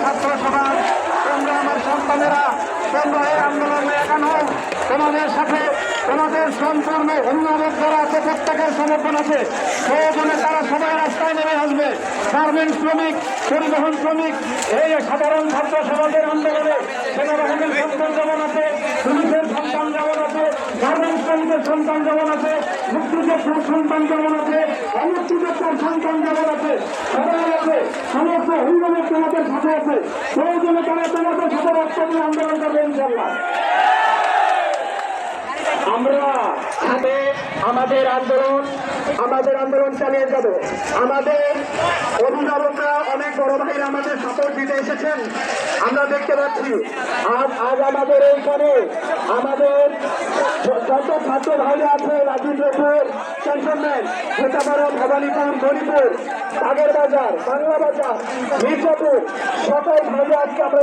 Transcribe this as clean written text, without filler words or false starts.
ছাত্র সমাজ, তোমরা আমার সন্তানেরা, তোমরা এই আন্দোলনে এখানো, তোমাদের সাথে তোমাদের সম্পূর্ণ অভিভাবক যারা আছে প্রত্যেকের সমর্থন আছে। প্রয়োজনে তারা সবাই রাস্তায় নেমে আসবে। গার্মেন্টস শ্রমিক, পরিবহন শ্রমিক, এই সাধারণ ছাত্র সমাজের আন্দোলনে সেনাবাহিনীর সন্তান যেমন আছে, পুলিশের সন্তান যেমন আছে, গার্মেন্টস শ্রমিকের সন্তান যেমন আছে, মুক্তিযোদ্ধার সন্তান যেমন আছে, অমুক্তিযোদ্ধার সন্তান যেমন আছে, সবাই আছে। সমস্ত অভিভাবক তোমাদের সাথে আছে। প্রয়োজনে তারা তোমাদের সাথে রক্ত দিয়ে আন্দোলন করবে ইনশাল্লাহ। আমরা সাথে আমাদের আন্দোলন চালিয়ে যাব। আমাদের অভিভাবকরা, অনেক বড় ভাইরা আমাদের সাপোর্ট দিতে এসেছেন, আমরা দেখতে পাচ্ছি। আজ আমাদের এইখানে আমাদের যত ছাত্র ভাইরা আছে, রাজীবপুর, ক্যান্টনমেন্ট, সীতাপাড়া, ভবানীপুর, মণিপুর, বাগের বাজার, বাংলা বাজার, মির্জাপুর, সকল ভাইরা আজকে আমরা